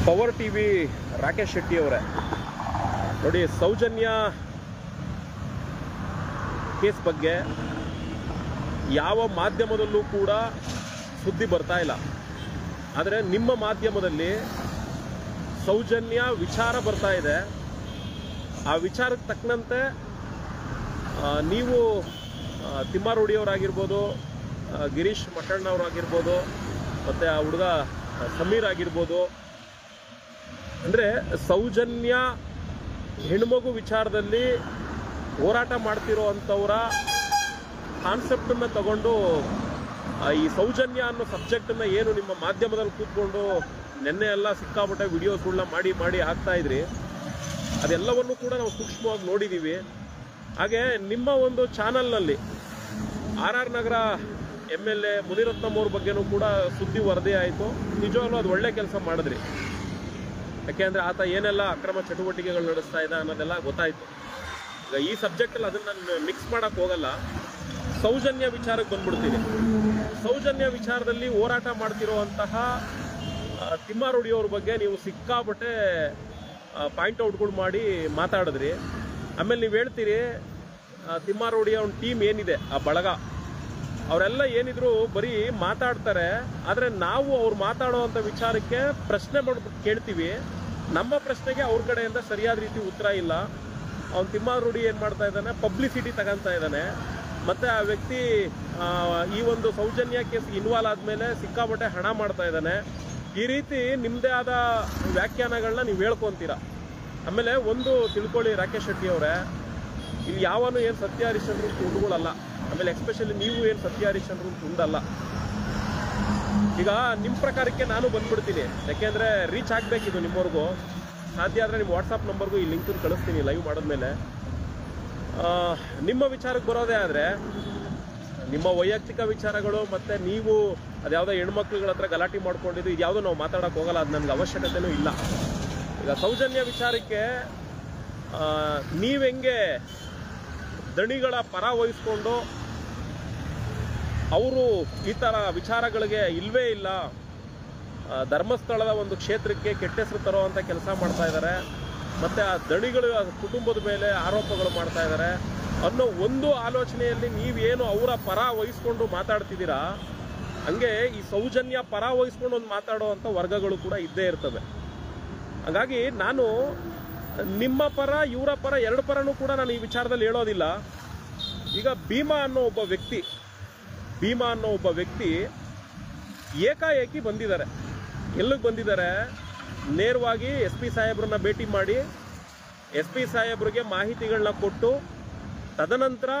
Power TV Rakesh Shetty ಅವರೇ ನೋಡಿ, Soujanya case ಬಗ್ಗೆ ಯಾವ ಮಾಧ್ಯಮದಲ್ಲೂ ಕೂಡ ಸುದ್ದಿ ಬರ್ತಾ ಇಲ್ಲ. ಆದರೆ ನಿಮ್ಮ ಮಾಧ್ಯಮದಲ್ಲಿ ಸೌಜನ್ಯ ವಿಚಾರ ಬರ್ತಾ ಇದೆ. ಆ ವಿಚಾರಕ್ಕೆ ತಕ್ಕಂತೆ ನೀವು ತಿಮ್ಮಾರೂಢಿಯವರಾಗಿರ್ಬೋದು, ಗಿರೀಶ್ ಮಠಣ್ಣವರಾಗಿರ್ಬೋದು, ಮತ್ತು ಆ ಹುಡುಗ ಸಮೀರ್ ಆಗಿರ್ಬೋದು, ಅಂದರೆ ಸೌಜನ್ಯ ಹೆಣ್ಮಗು ವಿಚಾರದಲ್ಲಿ ಹೋರಾಟ ಮಾಡ್ತಿರೋ ಅಂಥವರ ಕಾನ್ಸೆಪ್ಟನ್ನು ತಗೊಂಡು ಈ ಸೌಜನ್ಯ ಅನ್ನೋ ಸಬ್ಜೆಕ್ಟನ್ನು ಏನು ನಿಮ್ಮ ಮಾಧ್ಯಮದಲ್ಲಿ ಕೂತ್ಕೊಂಡು ನೆನ್ನೆ ಎಲ್ಲ ಸಿಕ್ಕಾಪಟ್ಟೆ ವಿಡಿಯೋಸ್ಗಳನ್ನ ಮಾಡಿ ಹಾಕ್ತಾ ಇದ್ರಿ, ಅದೆಲ್ಲವನ್ನು ಕೂಡ ನಾವು ಸೂಕ್ಷ್ಮವಾಗಿ ನೋಡಿದ್ದೀವಿ. ಹಾಗೆ ನಿಮ್ಮ ಒಂದು ಚಾನಲ್ನಲ್ಲಿ RR ನಗರ MLA ಮುನಿರತ್ನಂ ಅವ್ರ ಬಗ್ಗೆನೂ ಕೂಡ ಸುದ್ದಿ ವರದಿ ಆಯಿತು. ನಿಜವಾಗ್ಲೂ ಅದು ಒಳ್ಳೆ ಕೆಲಸ ಮಾಡಿದ್ರಿ. ಯಾಕೆಂದರೆ ಆತ ಏನೆಲ್ಲ ಅಕ್ರಮ ಚಟುವಟಿಕೆಗಳು ನಡೆಸ್ತಾ ಇದ್ದ ಅನ್ನೋದೆಲ್ಲ ಗೊತ್ತಾಯಿತು. ಈಗ ಈ ಸಬ್ಜೆಕ್ಟಲ್ಲಿ ಅದನ್ನು ನಾನು ಮಿಕ್ಸ್ ಮಾಡೋಕ್ಕೆ ಹೋಗಲ್ಲ. ಸೌಜನ್ಯ ವಿಚಾರಕ್ಕೆ ಬಂದ್ಬಿಡ್ತೀನಿ. ಸೌಜನ್ಯ ವಿಚಾರದಲ್ಲಿ ಹೋರಾಟ ಮಾಡ್ತಿರೋವಂತಹ ತಿಮ್ಮಾರೂಢಿಯವ್ರ ಬಗ್ಗೆ ನೀವು ಸಿಕ್ಕಾಪಟ್ಟೆ ಪಾಯಿಂಟ್ ಔಟ್ಗಳು ಮಾಡಿ ಮಾತಾಡಿದ್ರಿ. ಆಮೇಲೆ ನೀವು ಹೇಳ್ತೀರಿ ತಿಮ್ಮಾರೂಢಿಯ ಒಂದು ಟೀಮ್ ಏನಿದೆ, ಆ ಬಳಗ, ಅವರೆಲ್ಲ ಏನಿದ್ರು ಬರೀ ಮಾತಾಡ್ತಾರೆ. ಆದರೆ ನಾವು ಅವ್ರು ಮಾತಾಡೋವಂಥ ವಿಚಾರಕ್ಕೆ ಪ್ರಶ್ನೆ ಕೇಳ್ತೀವಿ. ನಮ್ಮ ಪ್ರಶ್ನೆಗೆ ಅವ್ರ ಕಡೆಯಿಂದ ಸರಿಯಾದ ರೀತಿ ಉತ್ತರ ಇಲ್ಲ. ಅವ್ನು ತಿಮ್ಮಾರೂಢಿ ಏನು ಮಾಡ್ತಾ ಇದ್ದಾನೆ, ಪಬ್ಲಿಸಿಟಿ ತಗೊತಾ ಇದ್ದಾನೆ. ಮತ್ತು ಆ ವ್ಯಕ್ತಿ ಈ ಒಂದು ಸೌಜನ್ಯ ಕೇಸ್ ಇನ್ವಾಲ್ವ್ ಆದಮೇಲೆ ಸಿಕ್ಕಾಪಟ್ಟೆ ಹಣ ಮಾಡ್ತಾ ಇದ್ದಾನೆ. ಈ ರೀತಿ ನಿಮ್ಮದೇ ಆದ ವ್ಯಾಖ್ಯಾನಗಳನ್ನ ನೀವು ಹೇಳ್ಕೊತೀರ. ಆಮೇಲೆ ಒಂದು ತಿಳ್ಕೊಳ್ಳಿ ರಾಕೇಶ್ ಶೆಟ್ಟಿ ಅವರೇ, ಇಲ್ಲಿ ಯಾವನು ಏನು ಸತ್ಯ ಹರಿಶ್ಚಂದ್ರ ತುಂಡುಗಳಲ್ಲ. ಆಮೇಲೆ ಎಸ್ಪೆಷಲಿ ನೀವು ಏನು ಸತ್ಯ ಹರಿಶ್ಚಂದ್ರ ತುಂಡಲ್ಲ. ಈಗ ನಿಮ್ಮ ಪ್ರಕಾರಕ್ಕೆ ನಾನು ಬಂದ್ಬಿಡ್ತೀನಿ. ಯಾಕೆಂದರೆ ರೀಚ್ ಆಗಬೇಕಿದು ನಿಮ್ಮವ್ರಿಗೂ. ಸಾಧ್ಯ ಆದರೆ ನಿಮ್ಮ ವಾಟ್ಸಪ್ ನಂಬರ್ಗೂ ಈ ಲಿಂಕನ್ನು ಕಳಿಸ್ತೀನಿ ಲೈವ್ ಮಾಡಿದ್ಮೇಲೆ. ನಿಮ್ಮ ವಿಚಾರಕ್ಕೆ ಬರೋದೇ ಆದರೆ ನಿಮ್ಮ ವೈಯಕ್ತಿಕ ವಿಚಾರಗಳು ಮತ್ತು ನೀವು ಅದ್ಯಾವುದೋ ಹೆಣ್ಮಕ್ಳುಗಳ ಹತ್ರ ಗಲಾಟೆ ಮಾಡ್ಕೊಂಡಿದ್ದು ಇದು ಯಾವುದೋ ನಾವು ಮಾತಾಡೋಕೆ ಹೋಗಲ್ಲ. ಅದು ನನಗೆ ಅವಶ್ಯಕತೆಯೂ ಇಲ್ಲ. ಈಗ ಸೌಜನ್ಯ ವಿಚಾರಕ್ಕೆ ನೀವು ಹೆಂಗೆ ದಣಿಗಳ ಪರ ವಹಿಸ್ಕೊಂಡು ಅವರು ಈ ಥರ ವಿಚಾರಗಳಿಗೆ ಇಲ್ಲವೇ ಇಲ್ಲ, ಧರ್ಮಸ್ಥಳದ ಒಂದು ಕ್ಷೇತ್ರಕ್ಕೆ ಕೆಟ್ಟ ಹೆಸರು ತರುವಂಥ ಕೆಲಸ ಮಾಡ್ತಾ ಇದ್ದಾರೆ, ಮತ್ತು ಆ ದಣಿಗಳು ಕುಟುಂಬದ ಮೇಲೆ ಆರೋಪಗಳು ಮಾಡ್ತಾ ಇದ್ದಾರೆ ಅನ್ನೋ ಒಂದು ಆಲೋಚನೆಯಲ್ಲಿ ನೀವೇನು ಅವರ ಪರ ವಹಿಸ್ಕೊಂಡು ಮಾತಾಡ್ತಿದ್ದೀರಾ, ಹಂಗೆ ಈ ಸೌಜನ್ಯ ಪರ ವಹಿಸ್ಕೊಂಡು ಒಂದು ಮಾತಾಡುವಂಥ ವರ್ಗಗಳು ಕೂಡ ಇದ್ದೇ ಇರ್ತವೆ. ಹಾಗಾಗಿ ನಾನು ನಿಮ್ಮ ಪರ ಇವರ ಪರ ಎರಡು ಪರನೂ ಕೂಡ ನಾನು ಈ ವಿಚಾರದಲ್ಲಿ ಹೇಳೋದಿಲ್ಲ. ಈಗ ಭೀಮಾ ಅನ್ನೋ ಒಬ್ಬ ವ್ಯಕ್ತಿ ಏಕಾಏಕಿ ಬಂದಿದ್ದಾರೆ. ಎಲ್ಲಿಗೆ ಬಂದಿದ್ದಾರೆ? ನೇರವಾಗಿ SP ಸಾಹೇಬ್ರನ್ನ ಭೇಟಿ ಮಾಡಿ SP ಸಾಹೇಬ್ರಿಗೆ ಮಾಹಿತಿಗಳನ್ನ ಕೊಟ್ಟು, ತದನಂತರ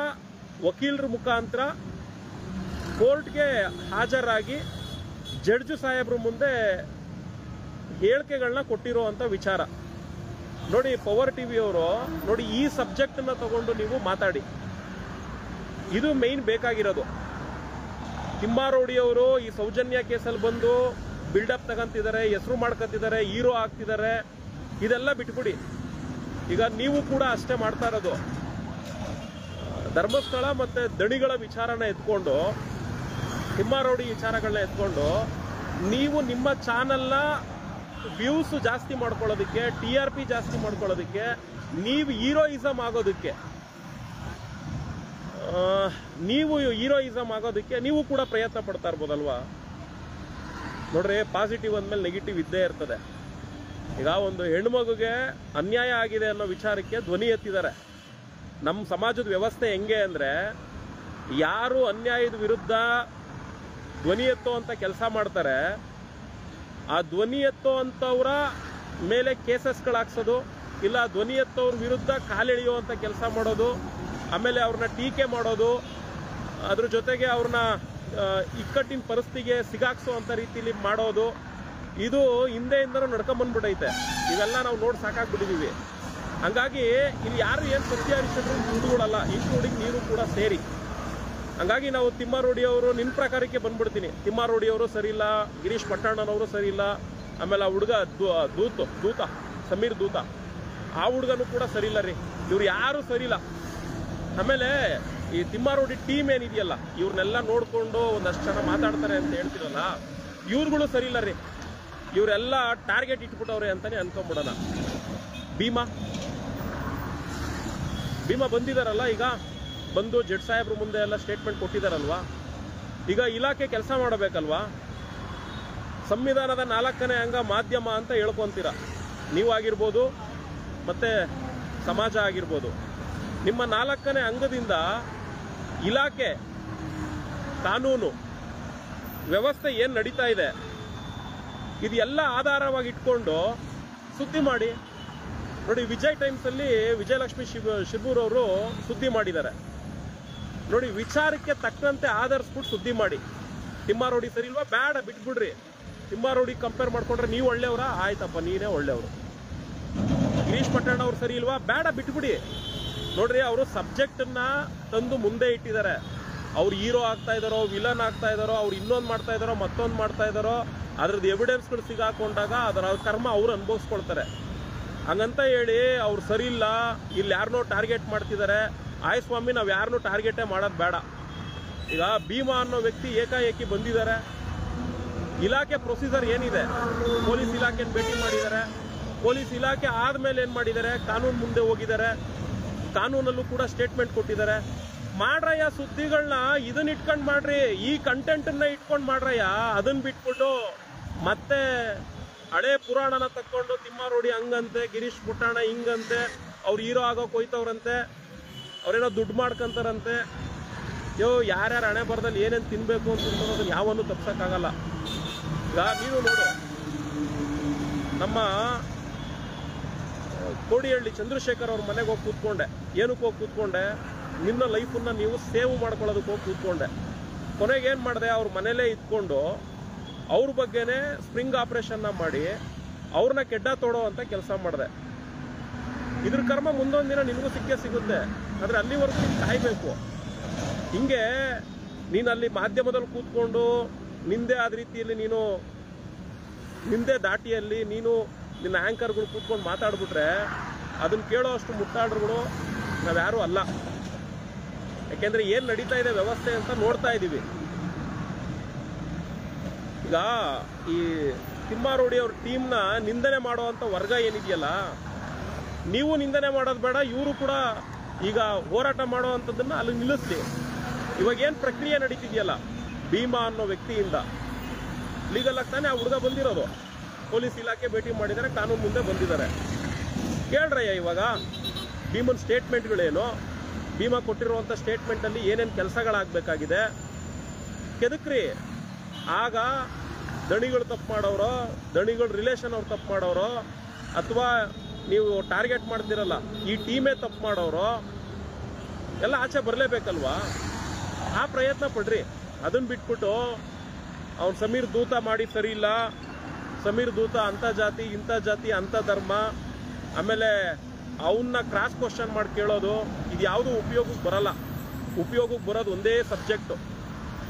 ವಕೀಲರ ಮುಖಾಂತರ ಕೋರ್ಟ್ಗೆ ಹಾಜರಾಗಿ ಜಡ್ಜ್ ಸಾಹೇಬ್ರ ಮುಂದೆ ಹೇಳಿಕೆಗಳನ್ನ ಕೊಟ್ಟಿರುವಂಥ ವಿಚಾರ ನೋಡಿ. ಪವರ್ ಟಿವಿಯವರು ನೋಡಿ, ಈ ಸಬ್ಜೆಕ್ಟನ್ನು ತಗೊಂಡು ನೀವು ಮಾತಾಡಿ. ಇದು ಮೇಯ್ನ್ ಬೇಕಾಗಿರೋದು. ತಿಮ್ಮಾರೂಢಿಯವರು ಈ ಸೌಜನ್ಯ ಕೇಸಲ್ಲಿ ಬಂದು ಬಿಲ್ಡಪ್ ತಗೊಂತಿದ್ದಾರೆ, ಹೆಸರು ಮಾಡ್ಕೊತಿದ್ದಾರೆ, ಹೀರೋ ಆಗ್ತಿದ್ದಾರೆ. ಇದೆಲ್ಲ ಬಿಟ್ಬಿಡಿ. ಈಗ ನೀವು ಕೂಡ ಅಷ್ಟೇ ಮಾಡ್ತಾ ಇರೋದು. ಧರ್ಮಸ್ಥಳ ಮತ್ತು ದಣಿಗಳ ವಿಚಾರನ ಎತ್ಕೊಂಡು, ತಿಮ್ಮಾರೂಢಿ ವಿಚಾರಗಳನ್ನ ಎತ್ಕೊಂಡು ನೀವು ನಿಮ್ಮ ಚಾನಲ್ನ ವ್ಯೂಸ್ ಜಾಸ್ತಿ ಮಾಡ್ಕೊಳ್ಳೋದಕ್ಕೆ, TRP ಜಾಸ್ತಿ ಮಾಡ್ಕೊಳ್ಳೋದಕ್ಕೆ, ನೀವು ಹೀರೋಯಿಸಮ್ ಆಗೋದಕ್ಕೆ ನೀವು ಕೂಡ ಪ್ರಯತ್ನ ಪಡ್ತಾ ಇರ್ಬೋದಲ್ವಾ? ನೋಡ್ರಿ, ಪಾಸಿಟಿವ್ ಅಂದಮೇಲೆ ನೆಗೆಟಿವ್ ಇದ್ದೇ ಇರ್ತದೆ. ಈಗ ಒಂದು ಹೆಣ್ಮಗುಗೆ ಅನ್ಯಾಯ ಆಗಿದೆ ಅನ್ನೋ ವಿಚಾರಕ್ಕೆ ಧ್ವನಿ ಎತ್ತಿದ್ದಾರೆ. ನಮ್ಮ ಸಮಾಜದ ವ್ಯವಸ್ಥೆ ಹೆಂಗೆ ಅಂದರೆ, ಯಾರು ಅನ್ಯಾಯದ ವಿರುದ್ಧ ಧ್ವನಿ ಎತ್ತುವಂಥ ಕೆಲಸ ಮಾಡ್ತಾರೆ, ಆ ಧ್ವನಿ ಎತ್ತುವಂಥವ್ರ ಮೇಲೆ ಕೇಸಸ್ಗಳಾಕ್ಸೋದು, ಇಲ್ಲ ಧ್ವನಿ ಎತ್ತೋವ್ರ ವಿರುದ್ಧ ಕಾಲೆಳೆಯುವಂಥ ಕೆಲಸ ಮಾಡೋದು, ಆಮೇಲೆ ಅವ್ರನ್ನ ಟೀಕೆ ಮಾಡೋದು, ಅದ್ರ ಜೊತೆಗೆ ಅವ್ರನ್ನ ಇಕ್ಕಟ್ಟಿನ ಪರಿಸ್ಥಿತಿಗೆ ಸಿಗಾಕ್ಸೋವಂಥ ರೀತಿಲಿ ಮಾಡೋದು, ಇದು ಹಿಂದೆಯಿಂದನೂ ನಡ್ಕೊಂಬಂದ್ಬಿಟ್ಟೈತೆ. ಇವೆಲ್ಲ ನಾವು ನೋಡಿ ಸಾಕಾಗ್ಬಿಟ್ಟಿದ್ದೀವಿ. ಹಂಗಾಗಿ ಇಲ್ಲಿ ಯಾರು ಏನು ಸತ್ಯ ಹರಿಶ್ಚಂದ್ರ ಮುಂದುಗಳಲ್ಲ, ಇನ್ಕ್ಲೂಡಿಂಗ್ ನೀನು ಕೂಡ ಸೇರಿ. ಹಂಗಾಗಿ ನಾವು ತಿಮ್ಮಾರೂಢಿಯವರು ನಿಮ್ಮ ಪ್ರಕಾರಕ್ಕೆ ಬಂದ್ಬಿಡ್ತೀನಿ. ತಿಮ್ಮಾರೂಢಿಯವರು ಸರಿ ಇಲ್ಲ, ಗಿರೀಶ್ ಮಠಣ್ಣನವರು ಸರಿ ಇಲ್ಲ, ಆಮೇಲೆ ಆ ಹುಡುಗ ದೂತ ಸಮೀರ್ ದೂತ, ಆ ಹುಡುಗನೂ ಕೂಡ ಸರಿ ಇಲ್ಲ ರೀ. ಇವ್ರು ಯಾರೂ ಸರಿ ಇಲ್ಲ. ಆಮೇಲೆ ಈ ತಿಮ್ಮಾರೂಢಿ ಟೀಮ್ ಏನಿದೆಯಲ್ಲ, ಇವ್ರನ್ನೆಲ್ಲ ನೋಡಿಕೊಂಡು ಒಂದಷ್ಟು ಜನ ಮಾತಾಡ್ತಾರೆ ಅಂತ ಹೇಳ್ತಿರಲ್ಲ, ಇವ್ರುಗಳು ಸರಿ ಇಲ್ಲ ರೀ. ಇವರೆಲ್ಲ ಟಾರ್ಗೆಟ್ ಇಟ್ಬಿಟ್ಟವ್ರೆ ಅಂತಾನೆ ಅನ್ಕೊಂಡ್ಬಿಡೋಣ. ಭೀಮಾ ಬಂದಿದಾರಲ್ಲ, ಈಗ ಬಂದು ಜಡ್ ಸಾಹೇಬ್ರ ಮುಂದೆ ಎಲ್ಲ ಸ್ಟೇಟ್ಮೆಂಟ್ ಕೊಟ್ಟಿದಾರಲ್ವಾ. ಈಗ ಇಲಾಖೆ ಕೆಲಸ ಮಾಡಬೇಕಲ್ವಾ. ಸಂವಿಧಾನದ 4ನೇ ಅಂಗ ಮಾಧ್ಯಮ ಅಂತ ಹೇಳ್ಕೊಂತೀರ ನೀವಾಗಿರ್ಬೋದು, ಮತ್ತೆ ಸಮಾಜ ಆಗಿರ್ಬೋದು. ನಿಮ್ಮ 4ನೇ ಅಂಗದಿಂದ ಇಲಾಖೆ, ಕಾನೂನು ವ್ಯವಸ್ಥೆ ಏನು ನಡೀತಾ ಇದೆ ಇದೆಲ್ಲ ಆಧಾರವಾಗಿ ಇಟ್ಕೊಂಡು ಸುದ್ದಿ ಮಾಡಿ. ನೋಡಿ, ವಿಜಯ್ ಟೈಮ್ಸಲ್ಲಿ ವಿಜಯಲಕ್ಷ್ಮಿ ಶಿರ್ಬೂರ್ ಅವರು ಸುದ್ದಿ ಮಾಡಿದ್ದಾರೆ ನೋಡಿ. ವಿಚಾರಕ್ಕೆ ತಕ್ಕಂತೆ ಆಧರಿಸ್ಬಿಟ್ಟು ಸುದ್ದಿ ಮಾಡಿ. ತಿಮ್ಮಾರೋಡಿ ಸರಿ ಇಲ್ವಾ, ಬೇಡ ಬಿಟ್ಬಿಡ್ರಿ. ತಿಮ್ಮಾರೋಡಿ ಕಂಪೇರ್ ಮಾಡ್ಕೊಂಡ್ರೆ ನೀವು ಒಳ್ಳೆಯವರ, ಆಯ್ತಪ್ಪ ನೀನೇ ಒಳ್ಳೆಯವರು. ಗಿರೀಶ್ ಪಟ್ಟಣ್ಣ ಅವ್ರು ಸರಿ ಇಲ್ವಾ, ಬೇಡ ಬಿಟ್ಬಿಡಿ. ನೋಡ್ರಿ, ಅವರು ಸಬ್ಜೆಕ್ಟನ್ನ ತಂದು ಮುಂದೆ ಇಟ್ಟಿದ್ದಾರೆ. ಅವ್ರು ಹೀರೋ ಆಗ್ತಾ ಇದ್ದಾರೋ, ವಿಲನ್ ಆಗ್ತಾ ಇದ್ದಾರೋ, ಅವ್ರು ಇನ್ನೊಂದು ಮಾಡ್ತಾ ಇದ್ದಾರೋ, ಮತ್ತೊಂದು ಮಾಡ್ತಾ ಇದ್ದಾರೋ, ಅದ್ರದ್ದು ಎವಿಡೆನ್ಸ್ಗಳು ಸಿಗಾಕೊಂಡಾಗ ಅದರ ಕರ್ಮ ಅವ್ರು ಅನುಭವಿಸ್ಕೊಳ್ತಾರೆ. ಹಂಗಂತ ಹೇಳಿ ಅವ್ರು ಸರಿ ಇಲ್ಲ, ಇಲ್ಲಿ ಯಾರನ್ನೋ ಟಾರ್ಗೆಟ್ ಮಾಡ್ತಿದ್ದಾರೆ. ಆಯ್ ಸ್ವಾಮಿ, ನಾವು ಯಾರನ್ನೂ ಟಾರ್ಗೆಟೇ ಮಾಡೋದು ಬೇಡ. ಈಗ ಭೀಮಾ ಅನ್ನೋ ವ್ಯಕ್ತಿ ಏಕಾಏಕಿ ಬಂದಿದ್ದಾರೆ. ಇಲಾಖೆ ಪ್ರೊಸೀಜರ್ ಏನಿದೆ, ಪೊಲೀಸ್ ಇಲಾಖೆನ ಭೇಟಿ ಮಾಡಿದ್ದಾರೆ. ಪೊಲೀಸ್ ಇಲಾಖೆ ಆದಮೇಲೆ ಏನು ಮಾಡಿದ್ದಾರೆ, ಕಾನೂನು ಮುಂದೆ ಹೋಗಿದ್ದಾರೆ. ಕಾನೂನಲ್ಲೂ ಕೂಡ ಸ್ಟೇಟ್ಮೆಂಟ್ ಕೊಟ್ಟಿದ್ದಾರೆ. ಮಾಡ್ರಯ್ಯ ಸುದ್ದಿಗಳನ್ನ ಇದನ್ನ ಇಟ್ಕೊಂಡು ಮಾಡ್ರಿ, ಈ ಕಂಟೆಂಟನ್ನ ಇಟ್ಕೊಂಡು ಮಾಡ್ರಯ್ಯ. ಅದನ್ನ ಬಿಟ್ಬಿಟ್ಟು ಮತ್ತೆ ಹಳೆ ಪುರಾಣನ ತಕ್ಕೊಂಡು ತಿಮ್ಮಾರೋಡಿ ಹಂಗಂತೆ, ಗಿರೀಶ್ ಪುಟ್ಟಣ್ಣ ಹಿಂಗಂತೆ, ಅವ್ರು ಹೀರೋ ಆಗೋಕೆ ಹೋಯ್ತವ್ರಂತೆ, ಅವ್ರೇನೋ ದುಡ್ಡು ಮಾಡ್ಕೊಂತಾರಂತೆ. ಯಾರ್ಯಾರು ಹಣೆ ಬರದಲ್ಲಿ ಏನೇನು ತಿನ್ಬೇಕು ಅಂತ ತಿನ್ನೋದನ್ನ ಯಾವನ್ನೂ ತಪ್ಸಕ್ಕಾಗಲ್ಲ. ಈಗ ನೀನು ನೋಡು, ನಮ್ಮ ಕೋಡಿಹಳ್ಳಿ ಚಂದ್ರಶೇಖರ್ ಅವ್ರ ಮನೆಗೆ ಹೋಗಿ ಕೂತ್ಕೊಂಡೆ. ಏನಕ್ಕೆ ಹೋಗಿ ಕೂತ್ಕೊಂಡೆ, ನಿನ್ನ ಲೈಫನ್ನ ನೀವು ಸೇವ್ ಮಾಡ್ಕೊಳ್ಳೋದಕ್ಕೆ ಹೋಗಿ ಕೂತ್ಕೊಂಡೆ. ಕೊನೆಗೆ ಏನು ಮಾಡಿದೆ, ಅವ್ರ ಮನೇಲೇ ಇದ್ಕೊಂಡು ಅವ್ರ ಬಗ್ಗೆನೇ ಸ್ಪ್ರಿಂಗ್ ಆಪರೇಷನ್ನ ಮಾಡಿ ಅವ್ರನ್ನ ಕೆಡ್ಡ ತೋಡೋ ಅಂತ ಕೆಲಸ ಮಾಡಿದೆ. ಇದ್ರ ಕರ್ಮ ಮುಂದೊಂದು ದಿನ ನಿನಗೂ ಸಿಕ್ಕೇ ಸಿಗುತ್ತೆ. ಆದರೆ ಅಲ್ಲಿವರೆಗೂ ನೀನು ಕಾಯಬೇಕು. ಹಿಂಗೆ ನೀನು ಅಲ್ಲಿ ಮಾಧ್ಯಮದಲ್ಲಿ ಕೂತ್ಕೊಂಡು ನಿಂದೆ ಆದ ರೀತಿಯಲ್ಲಿ ನೀನು ನಿಂದೆ ದಾಟಿಯಲ್ಲಿ ನೀನು ನಿನ್ನ ಆ್ಯಂಕರ್ಗಳು ಕೂತ್ಕೊಂಡು ಮಾತಾಡ್ಬಿಟ್ರೆ ಅದನ್ನು ಕೇಳೋ ಅಷ್ಟು ಮುಟ್ಟಾಡ್ರುಗಳು ನಾವ್ಯಾರೂ ಅಲ್ಲ. ಯಾಕೆಂದರೆ ಏನು ನಡೀತಾ ಇದೆ ವ್ಯವಸ್ಥೆ ಅಂತ ನೋಡ್ತಾ ಇದ್ದೀವಿ. ಈಗ ಈ ತಿಮ್ಮಾರೋಡಿ ಅವ್ರ ಟೀಮ್ನ ನಿಂದನೆ ಮಾಡುವಂಥ ವರ್ಗ ಏನಿದೆಯಲ್ಲ, ನೀವು ನಿಂದನೆ ಮಾಡೋದು ಬೇಡ, ಇವರು ಕೂಡ ಈಗ ಹೋರಾಟ ಮಾಡುವಂಥದ್ದನ್ನು ಅಲ್ಲಿ ನಿಲ್ಲಿಸ್ಲಿ. ಇವಾಗ ಏನು ಪ್ರಕ್ರಿಯೆ ನಡೀತಿದೆಯಲ್ಲ, ಭೀಮಾ ಅನ್ನೋ ವ್ಯಕ್ತಿಯಿಂದ ಲೀಗಲ್ ಆಗಿ ತಾನೇ ಆ ಹುಡುಗ ಬಂದಿರೋದು. ಪೊಲೀಸ್ ಇಲಾಖೆ ಭೇಟಿ ಮಾಡಿದ್ದಾರೆ, ಕಾನೂನು ಮುಂದೆ ಬಂದಿದ್ದಾರೆ. ಕೇಳ್ರಯ್ಯ, ಇವಾಗ ಭೀಮನ್ ಸ್ಟೇಟ್ಮೆಂಟ್ಗಳೇನು, ಭೀಮಾ ಕೊಟ್ಟಿರುವಂಥ ಸ್ಟೇಟ್ಮೆಂಟಲ್ಲಿ ಏನೇನು ಕೆಲಸಗಳಾಗಬೇಕಾಗಿದೆ ಕೆದಕ್ರಿ. ಆಗ ದಣಿಗಳು ತಪ್ಪು ಮಾಡೋರೋ, ದಣಿಗಳು ರಿಲೇಷನ್ ಅವ್ರು ತಪ್ಪು ಮಾಡೋರೋ, ಅಥವಾ ನೀವು ಟಾರ್ಗೆಟ್ ಮಾಡ್ತಿರಲ್ಲ ಈ ಟೀಮೇ ತಪ್ಪು ಮಾಡೋರು ಎಲ್ಲ ಆಚೆ ಬರಲೇಬೇಕಲ್ವಾ. ಆ ಪ್ರಯತ್ನ ಪಡ್ರಿ. ಅದನ್ನು ಬಿಟ್ಬಿಟ್ಟು ಅವ್ನು ಸಮೀರ್ ದೂತ ಮಾಡಿ ಸರಿ ಇಲ್ಲ, ಸಮೀರ್ ದೂತ ಅಂಥ ಜಾತಿ ಇಂಥ ಜಾತಿ ಅಂಥ ಧರ್ಮ, ಆಮೇಲೆ ಅವನ್ನ ಕ್ರಾಸ್ ಕ್ವಶನ್ ಮಾಡಿ ಕೇಳೋದು, ಇದು ಯಾವುದೂ ಉಪಯೋಗಕ್ಕೆ ಬರಲ್ಲ. ಉಪಯೋಗಕ್ಕೆ ಬರೋದು ಒಂದೇ ಸಬ್ಜೆಕ್ಟು,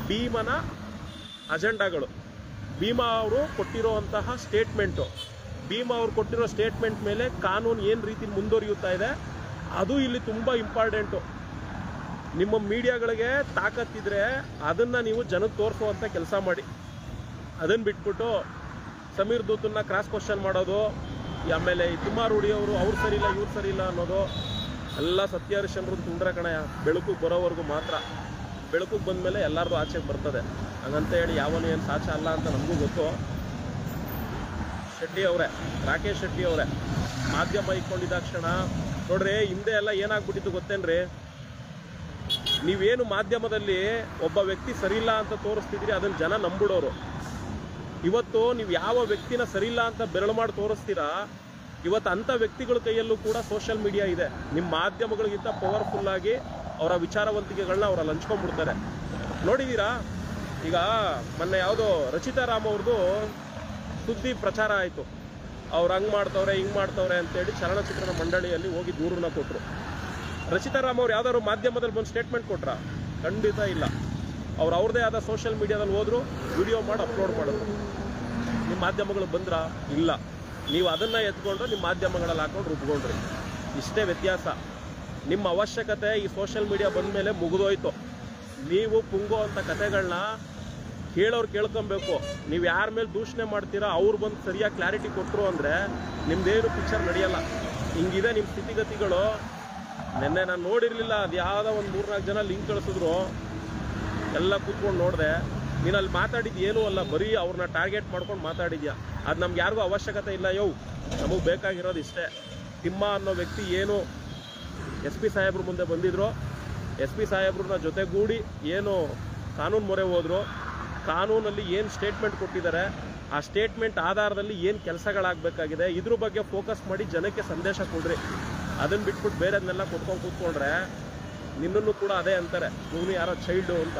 ಭೀಮನ ಅಜೆಂಡಾಗಳು. ಭೀಮಾ ಅವರು ಕೊಟ್ಟಿರೋಂತಹ ಸ್ಟೇಟ್ಮೆಂಟು, ಭೀಮಾ ಅವ್ರು ಕೊಟ್ಟಿರೋ ಸ್ಟೇಟ್ಮೆಂಟ್ ಮೇಲೆ ಕಾನೂನು ಏನು ರೀತಿ ಮುಂದುವರಿಯುತ್ತಾ ಇದೆ ಅದು ಇಲ್ಲಿ ತುಂಬ ಇಂಪಾರ್ಟೆಂಟು. ನಿಮ್ಮ ಮೀಡಿಯಾಗಳಿಗೆ ತಾಕತ್ತಿದ್ರೆ ಅದನ್ನು ನೀವು ಜನಕ್ಕೆ ತೋರಿಸುವಂಥ ಕೆಲಸ ಮಾಡಿ. ಅದನ್ನು ಬಿಟ್ಬಿಟ್ಟು ಸಮೀರ್ ದೂತನ್ನ ಕ್ರಾಸ್ ಕ್ವಶನ್ ಮಾಡೋದು, ಆಮೇಲೆ ತಿಮ್ಮಾರೋಡಿ ಅವರು ಅವ್ರು ಸರಿ ಇಲ್ಲ ಇವ್ರು ಸರಿ ಇಲ್ಲ ಅನ್ನೋದು ಎಲ್ಲ ಸತ್ಯಹರಿಶ್ಚಂದ್ರನ ತುಂಡ್ರೆ ಕಣಯ. ಬೆಳಕಿಗೆ ಬರೋವರೆಗೂ ಮಾತ್ರ, ಬೆಳಕಿಗೆ ಬಂದಮೇಲೆ ಎಲ್ಲರದು ಆಚೆಗೆ ಬರ್ತದೆ. ಹಂಗಂತ ಹೇಳಿ ಯಾವನು ಏನು ಸಾಚ ಅಲ್ಲ ಅಂತ ನಮಗೂ ಗೊತ್ತು. ಶೆಟ್ಟಿ ಅವರೇ, ರಾಕೇಶ್ ಶೆಟ್ಟಿ ಅವರೇ, ಮಾಧ್ಯಮ ಇಟ್ಕೊಂಡಿದ್ದಾಕ್ಷಣ ನೋಡ್ರಿ, ಹಿಂದೆ ಎಲ್ಲ ಏನಾಗ್ಬಿಟ್ಟಿತ್ತು ಗೊತ್ತೇನ್ರಿ, ನೀವೇನು ಮಾಧ್ಯಮದಲ್ಲಿ ಒಬ್ಬ ವ್ಯಕ್ತಿ ಸರಿಯಿಲ್ಲ ಅಂತ ತೋರಿಸ್ತಿದ್ರಿ ಅದನ್ನು ಜನ ನಂಬಿಡೋರು. ಇವತ್ತು ನೀವು ಯಾವ ವ್ಯಕ್ತಿನ ಸರಿಯಿಲ್ಲ ಅಂತ ಬೆರಳು ಮಾಡಿ ತೋರಿಸ್ತೀರಾ, ಇವತ್ತು ಅಂಥ ವ್ಯಕ್ತಿಗಳ ಕೈಯಲ್ಲೂ ಕೂಡ ಸೋಷಿಯಲ್ ಮೀಡಿಯಾ ಇದೆ. ನಿಮ್ಮ ಮಾಧ್ಯಮಗಳಿಗಿಂತ ಪವರ್ಫುಲ್ಲಾಗಿ ಅವರ ವಿಚಾರವಂತಿಕೆಗಳನ್ನ ಅವರಲ್ಲಿ ಹಂಚ್ಕೊಂಡ್ಬಿಡ್ತಾರೆ. ನೋಡಿದ್ದೀರಾ, ಈಗ ಮೊನ್ನೆ ಯಾವುದೋ ರಚಿತಾ ರಾಮ್ ಅವ್ರದ್ದು ಸುದ್ದಿ ಪ್ರಚಾರ ಆಯಿತು. ಅವ್ರು ಹಂಗೆ ಮಾಡ್ತವ್ರೆ ಹಿಂಗೆ ಮಾಡ್ತವ್ರೆ ಅಂತೇಳಿ ಚಲನಚಿತ್ರದ ಮಂಡಳಿಯಲ್ಲಿ ಹೋಗಿ ದೂರನ್ನ ಕೊಟ್ಟರು. ರಚಿತಾ ರಾಮ್ ಅವ್ರು ಯಾವ್ದಾದ್ರು ಮಾಧ್ಯಮದಲ್ಲಿ ಬಂದು ಸ್ಟೇಟ್ಮೆಂಟ್ ಕೊಟ್ರಾ? ಖಂಡಿತ ಇಲ್ಲ. ಅವ್ರದ್ದೇ ಆದ ಸೋಷಿಯಲ್ ಮೀಡಿಯಾದಲ್ಲಿ ಹೋದ್ರು, ವಿಡಿಯೋ ಮಾಡಿ ಅಪ್ಲೋಡ್ ಮಾಡಿದ್ರು. ನಿಮ್ಮ ಮಾಧ್ಯಮಗಳು ಬಂದ್ರಾ? ಇಲ್ಲ. ನೀವು ಅದನ್ನು ಎತ್ಕೊಂಡು ನಿಮ್ಮ ಮಾಧ್ಯಮಗಳಲ್ಲಿ ಹಾಕೊಂಡು ರುಬ್ಕೊಂಡ್ರಿ. ಇಷ್ಟೇ ವ್ಯತ್ಯಾಸ. ನಿಮ್ಮ ಅವಶ್ಯಕತೆ ಈ ಸೋಷಿಯಲ್ ಮೀಡಿಯಾ ಬಂದ ಮೇಲೆ ಮುಗಿದೋಯ್ತು. ನೀವು ಪುಂಗೋ ಅಂಥ ಕತೆಗಳನ್ನ ಕೇಳೋರು ಕೇಳ್ಕೊಬೇಕು. ನೀವು ಯಾರ ಮೇಲೆ ದೂಷಣೆ ಮಾಡ್ತೀರಾ ಅವ್ರು ಬಂದು ಸರಿಯಾಗಿ ಕ್ಲಾರಿಟಿ ಕೊಟ್ಟರು ಅಂದರೆ ನಿಮ್ದೇನು ಪಿಕ್ಚರ್ ನಡೆಯಲ್ಲ. ಹಿಂಗಿದೆ ನಿಮ್ಮ ಸ್ಥಿತಿಗತಿಗಳು. ನಿನ್ನೆ ನಾನು ನೋಡಿರಲಿಲ್ಲ, ಅದು ಯಾವುದೋ ಒಂದು 3-4 ಜನ ಲಿಂಕ್ ಕಳಿಸಿದ್ರು, ಎಲ್ಲ ಕೂತ್ಕೊಂಡು ನೋಡಿದೆ. ನೀನು ಅಲ್ಲಿ ಮಾತಾಡಿದ್ದು ಏನೂ ಅಲ್ಲ, ಬರೀ ಅವ್ರನ್ನ ಟಾರ್ಗೆಟ್ ಮಾಡ್ಕೊಂಡು ಮಾತಾಡಿದ್ಯಾ. ಅದು ನಮ್ಗೆ ಯಾರಿಗೂ ಅವಶ್ಯಕತೆ ಇಲ್ಲ. ನಮಗೆ ಬೇಕಾಗಿರೋದು ಇಷ್ಟೇ. ತಿಮ್ಮ ಅನ್ನೋ ವ್ಯಕ್ತಿ ಏನು SP ಸಾಹೇಬ್ರ ಮುಂದೆ ಬಂದಿದ್ರು, SP ಸಾಹೇಬ್ರನ್ನ ಜೊತೆಗೂಡಿ ಏನು ಕಾನೂನು ಮೊರೆ ಹೋದ್ರು, ಕಾನೂನಲ್ಲಿ ಏನು ಸ್ಟೇಟ್ಮೆಂಟ್ ಕೊಟ್ಟಿದ್ದಾರೆ, ಆ ಸ್ಟೇಟ್ಮೆಂಟ್ ಆಧಾರದಲ್ಲಿ ಏನು ಕೆಲಸಗಳಾಗಬೇಕಾಗಿದೆ ಇದ್ರ ಬಗ್ಗೆ ಫೋಕಸ್ ಮಾಡಿ ಜನಕ್ಕೆ ಸಂದೇಶ ಕೊಡ್ರಿ. ಅದನ್ನು ಬಿಟ್ಬಿಟ್ಟು ಬೇರೆದನ್ನೆಲ್ಲ ಕೊಟ್ಕೊಂಡು ಕೂತ್ಕೊಂಡ್ರೆ ನಿನ್ನನ್ನು ಕೂಡ ಅದೇ ಅಂತಾರೆ, ಇವನು ಯಾರೋ ಚೈಲ್ಡು ಅಂತ.